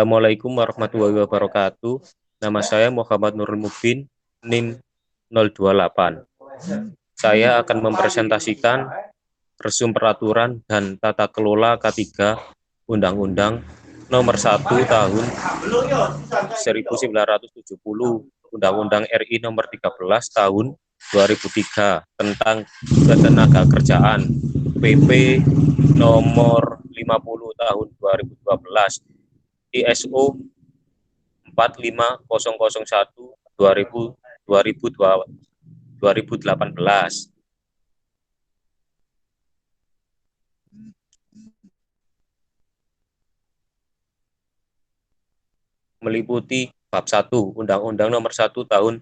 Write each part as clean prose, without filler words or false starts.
Assalamualaikum warahmatullahi wabarakatuh. Nama saya Muhammad Nurul Mubin, NIM 028. Saya akan mempresentasikan resume peraturan dan tata kelola K3 Undang-Undang Nomor 1 Tahun 1970, Undang-Undang RI Nomor 13 Tahun 2003 tentang ketenaga kerjaan, PP Nomor 50 Tahun 2012, ISO 45001 2018, meliputi bab 1 Undang-Undang Nomor 1 Tahun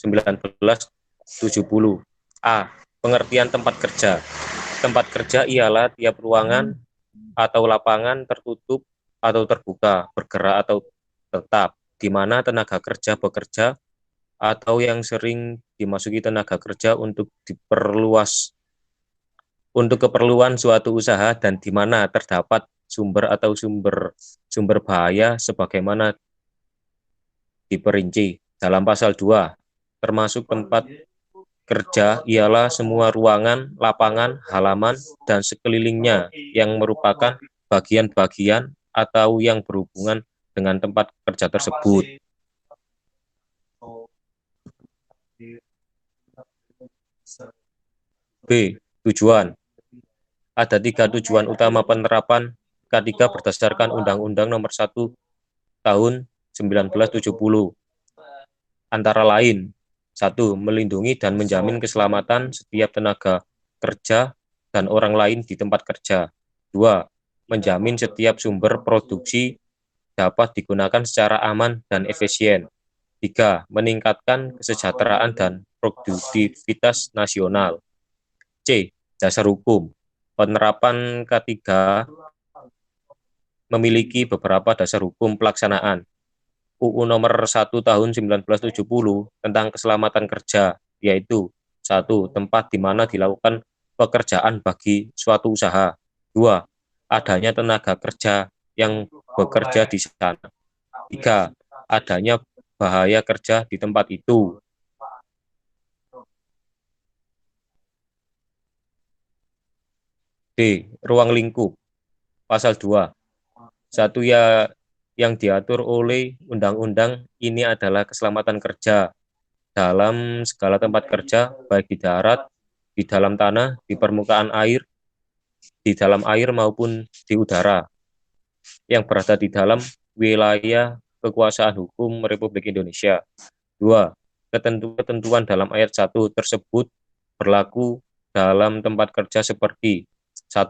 1970. A. Pengertian tempat kerja. Tempat kerja ialah tiap ruangan atau lapangan tertutup atau terbuka, bergerak atau tetap, di mana tenaga kerja bekerja atau yang sering dimasuki tenaga kerja untuk keperluan suatu usaha dan di mana terdapat sumber atau sumber bahaya sebagaimana diperinci dalam pasal 2. Termasuk tempat kerja ialah semua ruangan, lapangan, halaman, dan sekelilingnya yang merupakan bagian-bagian atau yang berhubungan dengan tempat kerja tersebut. B. Tujuan. Ada 3 tujuan utama penerapan K3 berdasarkan Undang-Undang Nomor 1 Tahun 1970. Antara lain, 1. Melindungi dan menjamin keselamatan setiap tenaga kerja dan orang lain di tempat kerja. 2. Menjamin setiap sumber produksi dapat digunakan secara aman dan efisien. 3. Meningkatkan kesejahteraan dan produktivitas nasional. C. Dasar hukum. Penerapan K3 memiliki beberapa dasar hukum pelaksanaan. UU Nomor 1 Tahun 1970 tentang keselamatan kerja, yaitu 1. Tempat di mana dilakukan pekerjaan bagi suatu usaha. 2. Adanya tenaga kerja yang bekerja di sana. 3. Adanya bahaya kerja di tempat itu. D. Ruang lingkup. Pasal 2. Satu yang diatur oleh undang-undang ini adalah keselamatan kerja dalam segala tempat kerja, baik di darat, di dalam tanah, di permukaan air, di dalam air maupun di udara, yang berada di dalam wilayah kekuasaan hukum Republik Indonesia. 2. Ketentuan dalam ayat 1 tersebut berlaku dalam tempat kerja seperti 1.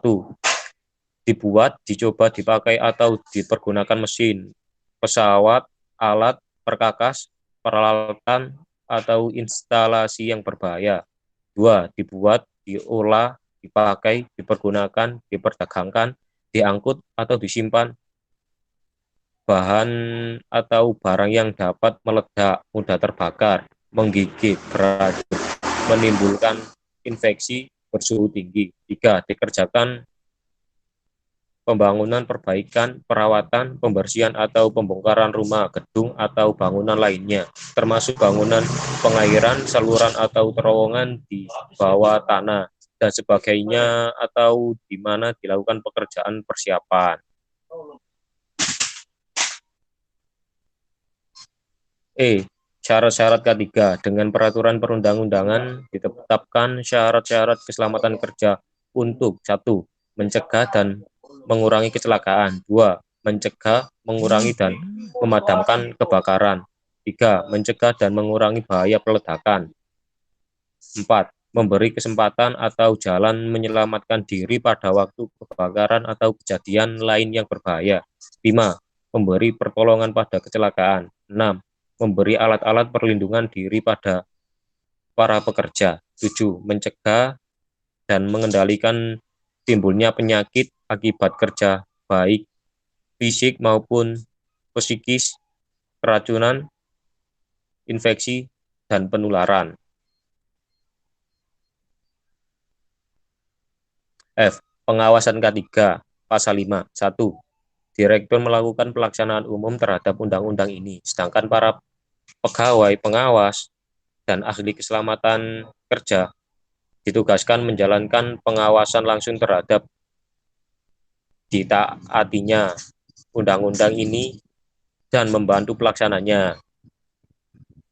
Dibuat, dicoba, dipakai, atau dipergunakan mesin, pesawat, alat, perkakas, peralatan, atau instalasi yang berbahaya. 2. Dibuat, diolah, dipakai, dipergunakan, diperdagangkan, diangkut, atau disimpan bahan atau barang yang dapat meledak, mudah terbakar, menggigit, beracun, menimbulkan infeksi, bersuhu tinggi. 3. Dikerjakan pembangunan, perbaikan, perawatan, pembersihan, atau pembongkaran rumah, gedung, atau bangunan lainnya, termasuk bangunan pengairan, saluran, atau terowongan di bawah tanah, dan sebagainya, atau di mana dilakukan pekerjaan persiapan. E. Syarat-syarat K3. Dengan peraturan perundang-undangan ditetapkan syarat-syarat keselamatan kerja untuk 1. Mencegah dan mengurangi kecelakaan. 2. Mencegah, mengurangi, dan memadamkan kebakaran. 3. Mencegah dan mengurangi bahaya peledakan. 4. Memberi kesempatan atau jalan menyelamatkan diri pada waktu kebakaran atau kejadian lain yang berbahaya. 5. Memberi pertolongan pada kecelakaan. 6. Memberi alat-alat perlindungan diri pada para pekerja. 7. Mencegah dan mengendalikan timbulnya penyakit akibat kerja, baik fisik maupun psikis, keracunan, infeksi, dan penularan. F. Pengawasan K3. Pasal 5. 1. Direktur melakukan pelaksanaan umum terhadap undang-undang ini, sedangkan para pegawai, pengawas, dan ahli keselamatan kerja ditugaskan menjalankan pengawasan langsung terhadap ditaatinya undang-undang ini dan membantu pelaksananya.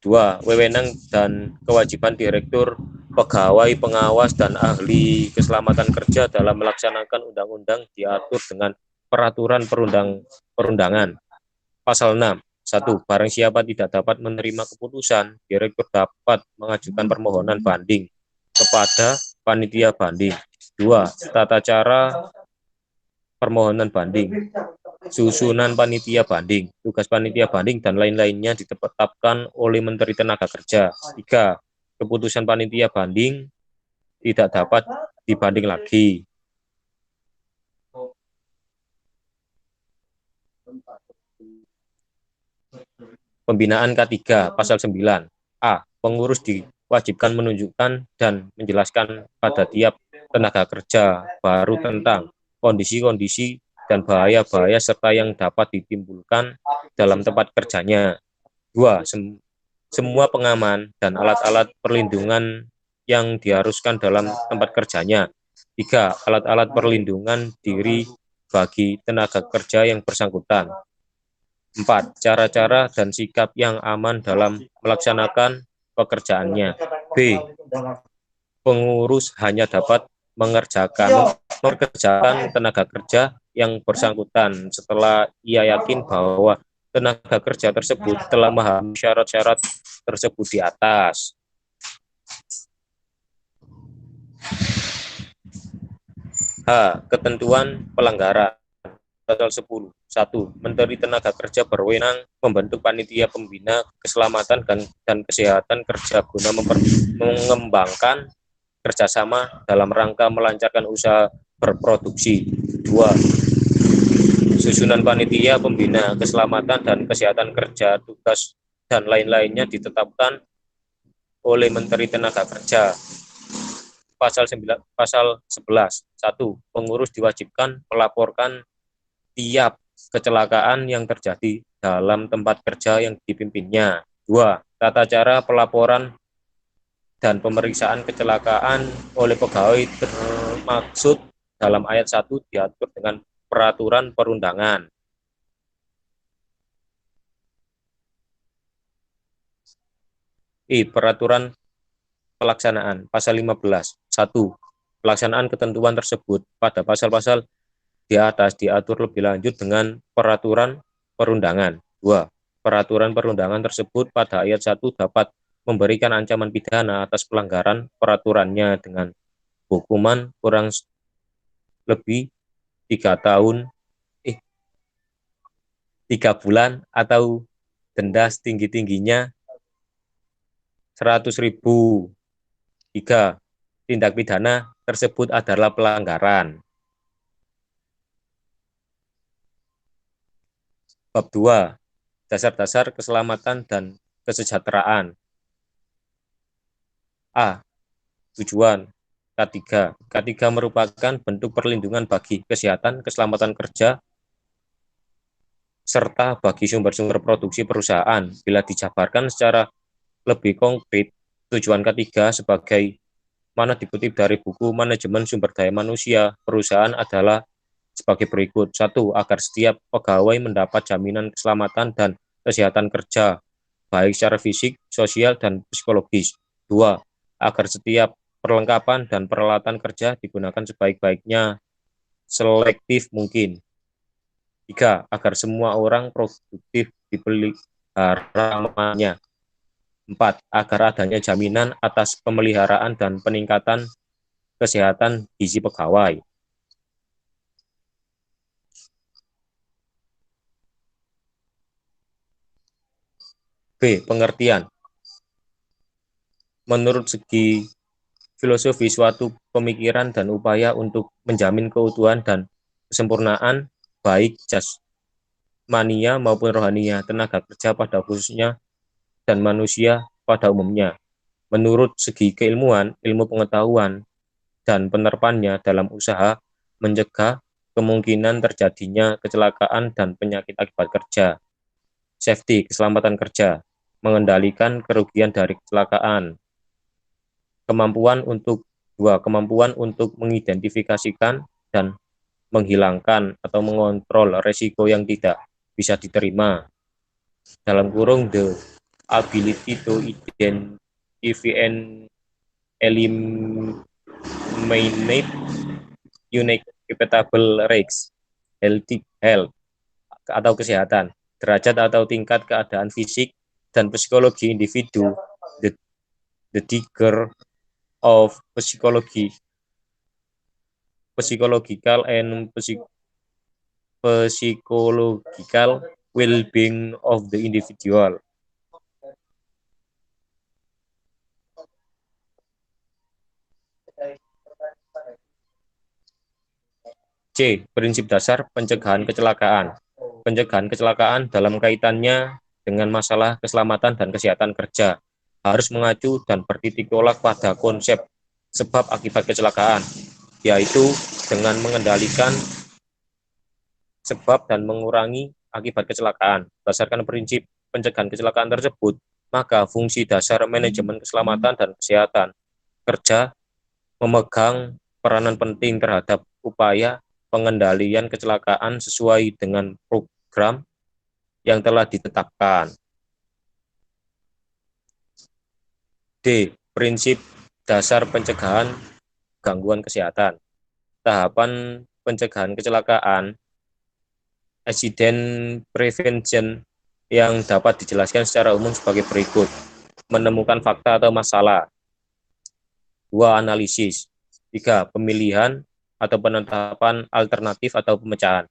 2. Wewenang dan kewajiban direktur, pegawai, pengawas, dan ahli keselamatan kerja dalam melaksanakan undang-undang diatur dengan peraturan perundangan. Pasal 6. 1. Barang siapa tidak dapat menerima keputusan, direktur dapat mengajukan permohonan banding kepada panitia banding. 2. Tata cara permohonan banding, susunan panitia banding, tugas panitia banding, dan lain-lainnya ditetapkan oleh Menteri Tenaga Kerja. 3. Keputusan panitia banding tidak dapat dibanding lagi. Pembinaan K3, Pasal 9. A. Pengurus diwajibkan menunjukkan dan menjelaskan pada tiap tenaga kerja baru tentang kondisi-kondisi dan bahaya-bahaya serta yang dapat ditimbulkan dalam tempat kerjanya. 2. Semua pengaman dan alat-alat perlindungan yang diharuskan dalam tempat kerjanya. 3. Alat-alat perlindungan diri bagi tenaga kerja yang bersangkutan. 4. Cara-cara dan sikap yang aman dalam melaksanakan pekerjaannya. B. Pengurus hanya dapat mengerjakan tenaga kerja yang bersangkutan setelah ia yakin bahwa tenaga kerja tersebut telah memahami syarat-syarat tersebut di atas. H. Ketentuan pelanggaran. Pasal 10. 1. Menteri Tenaga Kerja berwenang membentuk panitia pembina keselamatan dan kesehatan kerja guna mengembangkan kerjasama dalam rangka melancarkan usaha berproduksi. 2. Susunan panitia pembina keselamatan dan kesehatan kerja, tugas, dan lain-lainnya ditetapkan oleh Menteri Tenaga Kerja. Pasal 11. 1. Pengurus diwajibkan melaporkan tiap kecelakaan yang terjadi dalam tempat kerja yang dipimpinnya. 2. Tata cara pelaporan dan pemeriksaan kecelakaan oleh pegawai termaksud dalam ayat 1 diatur dengan peraturan perundangan. Peraturan pelaksanaan. Pasal 15. 1. Pelaksanaan ketentuan tersebut pada pasal-pasal di atas diatur lebih lanjut dengan peraturan perundangan. 2. Peraturan perundangan tersebut pada ayat 1 dapat memberikan ancaman pidana atas pelanggaran peraturannya dengan hukuman kurang lebih 3 tahun 3 bulan atau denda setinggi-tingginya 100.000. 3. Tindak pidana tersebut adalah pelanggaran. Bab 2. Dasar-dasar keselamatan dan kesejahteraan. A. Tujuan. K3. K3 merupakan bentuk perlindungan bagi kesehatan, keselamatan kerja, serta bagi sumber-sumber produksi perusahaan. Bila dijabarkan secara lebih konkret, tujuan K3 sebagai mana dikutip dari buku Manajemen Sumber Daya Manusia Perusahaan adalah sebagai berikut. 1. Agar setiap pegawai mendapat jaminan keselamatan dan kesehatan kerja, baik secara fisik, sosial, dan psikologis. 2. Agar setiap perlengkapan dan peralatan kerja digunakan sebaik-baiknya, selektif mungkin. 3. Agar semua orang produktif dipelihara. 4. Agar adanya jaminan atas pemeliharaan dan peningkatan kesehatan gizi pegawai. B. Pengertian. Menurut segi filosofi, suatu pemikiran dan upaya untuk menjamin keutuhan dan kesempurnaan baik jasmania maupun rohania tenaga kerja pada khususnya dan manusia pada umumnya. Menurut segi keilmuan, ilmu pengetahuan dan penerapannya dalam usaha mencegah kemungkinan terjadinya kecelakaan dan penyakit akibat kerja. Safety, keselamatan kerja, mengendalikan kerugian dari kecelakaan. Kemampuan untuk mengidentifikasikan dan menghilangkan atau mengontrol resiko yang tidak bisa diterima. Dalam kurung, the ability to identify and eliminate unacceptable risks, health atau kesehatan, derajat atau tingkat keadaan fisik dan psikologi individu, the degree of psychological and psychological well-being of the individual. C. Prinsip dasar pencegahan kecelakaan. Pencegahan kecelakaan dalam kaitannya dengan masalah keselamatan dan kesehatan kerja harus mengacu dan bertitik tolak pada konsep sebab akibat kecelakaan, yaitu dengan mengendalikan sebab dan mengurangi akibat kecelakaan. Berdasarkan prinsip pencegahan kecelakaan tersebut, maka fungsi dasar manajemen keselamatan dan kesehatan kerja memegang peranan penting terhadap upaya pengendalian kecelakaan sesuai dengan program yang telah ditetapkan. D. Prinsip dasar pencegahan gangguan kesehatan. Tahapan pencegahan kecelakaan, accident prevention, yang dapat dijelaskan secara umum sebagai berikut. Menemukan fakta atau masalah. 2. Analisis. 3. Pemilihan atau penetapan alternatif atau pemecahan.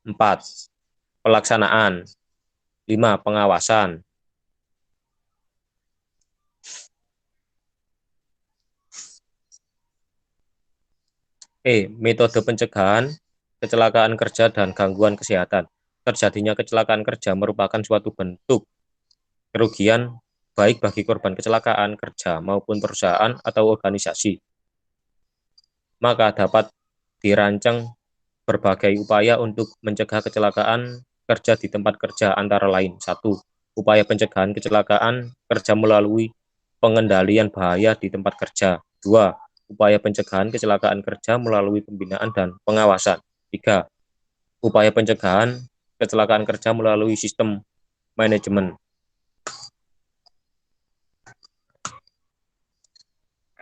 4. Pelaksanaan. 5. Pengawasan. Metode pencegahan kecelakaan kerja dan gangguan kesehatan. Terjadinya kecelakaan kerja merupakan suatu bentuk kerugian baik bagi korban kecelakaan kerja maupun perusahaan atau organisasi. Maka dapat dirancang berbagai upaya untuk mencegah kecelakaan kerja di tempat kerja, antara lain: 1. Upaya pencegahan kecelakaan kerja melalui pengendalian bahaya di tempat kerja. 2. Upaya pencegahan kecelakaan kerja melalui pembinaan dan pengawasan. 3. Upaya pencegahan kecelakaan kerja melalui sistem manajemen.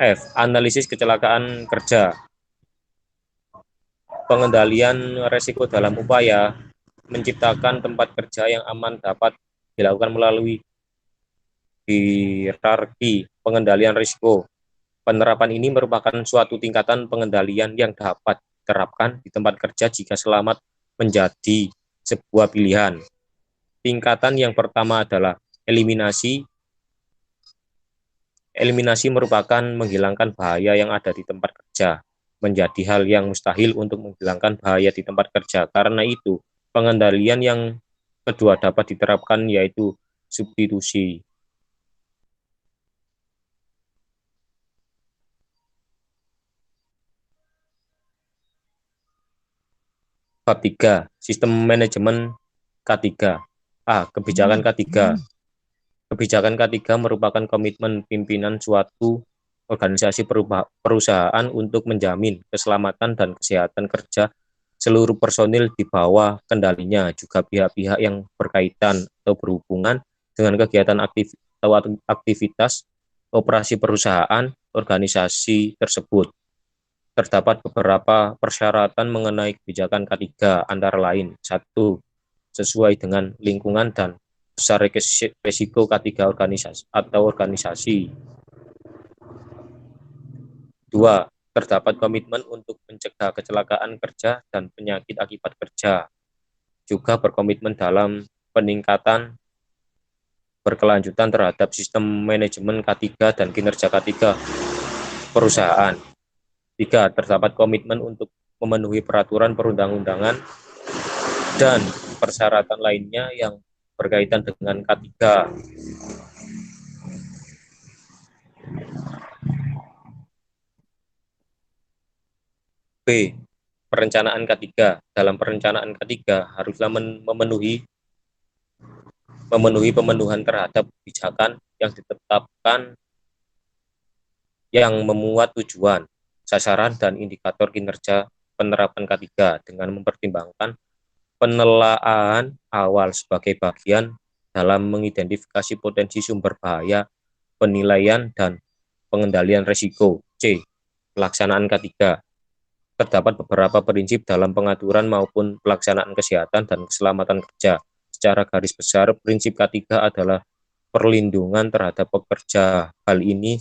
F. Analisis kecelakaan kerja. Pengendalian resiko dalam upaya menciptakan tempat kerja yang aman dapat dilakukan melalui hierarki pengendalian risiko. Penerapan ini merupakan suatu tingkatan pengendalian yang dapat diterapkan di tempat kerja jika selamat menjadi sebuah pilihan. Tingkatan yang pertama adalah eliminasi. Eliminasi merupakan menghilangkan bahaya yang ada di tempat kerja. Menjadi hal yang mustahil untuk menghilangkan bahaya di tempat kerja. Karena itu, pengendalian yang kedua dapat diterapkan, yaitu substitusi. Bab 3. Sistem manajemen K3. A. Kebijakan K3. Kebijakan K3 merupakan komitmen pimpinan suatu organisasi perusahaan untuk menjamin keselamatan dan kesehatan kerja seluruh personil di bawah kendalinya, juga pihak-pihak yang berkaitan atau berhubungan dengan kegiatan aktivitas operasi perusahaan organisasi tersebut. Terdapat beberapa persyaratan mengenai kebijakan K3, antara lain: 1. Sesuai dengan lingkungan dan besar resiko K3 organisasi. 2. Terdapat komitmen untuk mencegah kecelakaan kerja dan penyakit akibat kerja. Juga berkomitmen dalam peningkatan berkelanjutan terhadap sistem manajemen K3 dan kinerja K3 perusahaan. 3. Terdapat komitmen untuk memenuhi peraturan perundang-undangan dan persyaratan lainnya yang berkaitan dengan K3. B. Perencanaan ketiga. Dalam perencanaan ketiga haruslah memenuhi pemenuhan terhadap kebijakan yang ditetapkan yang memuat tujuan, sasaran, dan indikator kinerja penerapan K3 dengan mempertimbangkan penelaahan awal sebagai bagian dalam mengidentifikasi potensi sumber bahaya, penilaian, dan pengendalian risiko. C. Pelaksanaan K3. Terdapat beberapa prinsip dalam pengaturan maupun pelaksanaan kesehatan dan keselamatan kerja. Secara garis besar, prinsip K3 adalah perlindungan terhadap pekerja. Hal ini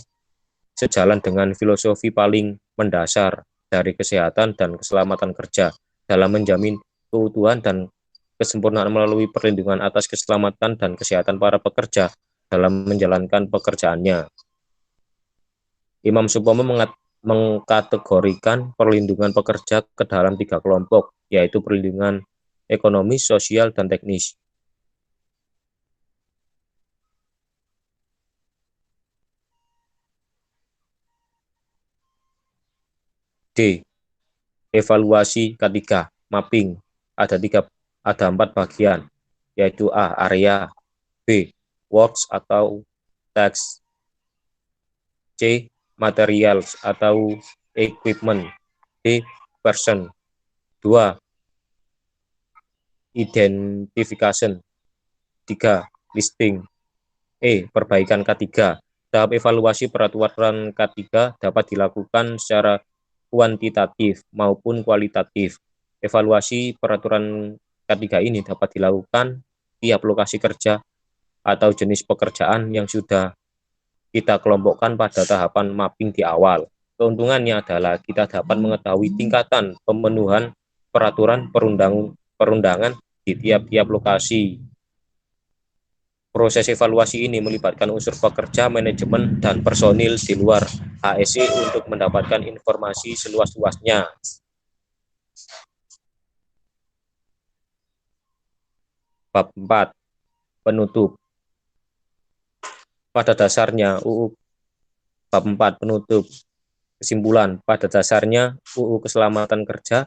sejalan dengan filosofi paling mendasar dari kesehatan dan keselamatan kerja dalam menjamin keutuhan dan kesempurnaan melalui perlindungan atas keselamatan dan kesehatan para pekerja dalam menjalankan pekerjaannya. Imam Supomo mengkategorikan perlindungan pekerja ke dalam 3 kelompok, yaitu perlindungan ekonomi, sosial, dan teknis. D. Evaluasi K3, mapping. Ada 4 bagian, yaitu A. Area, B. Works atau text, C. Materials atau equipment, D. Person. 2. Identification. 3. Listing. Perbaikan K3. Tahap evaluasi peraturan K3 dapat dilakukan secara kuantitatif maupun kualitatif. Evaluasi peraturan K3 ini dapat dilakukan tiap lokasi kerja atau jenis pekerjaan yang sudah kita kelompokkan pada tahapan mapping di awal. Keuntungannya adalah kita dapat mengetahui tingkatan pemenuhan peraturan perundangan di tiap-tiap lokasi. Proses evaluasi ini melibatkan unsur pekerja, manajemen, dan personil di luar HSE untuk mendapatkan informasi seluas-luasnya. Bab 4. Penutup. Pada dasarnya UU Bab 4. Penutup. Kesimpulan, pada dasarnya UU Keselamatan Kerja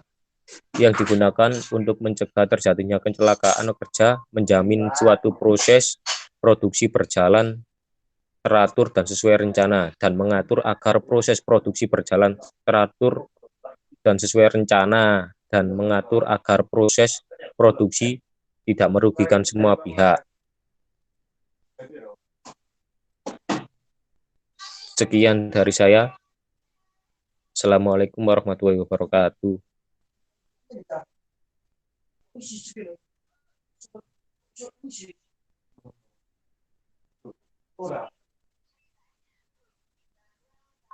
yang digunakan untuk mencegah terjadinya kecelakaan kerja menjamin suatu proses produksi berjalan teratur dan sesuai rencana, dan mengatur agar proses produksi berjalan teratur dan sesuai rencana, dan mengatur agar proses produksi tidak merugikan semua pihak. Sekian dari saya. Assalamualaikum warahmatullahi wabarakatuh.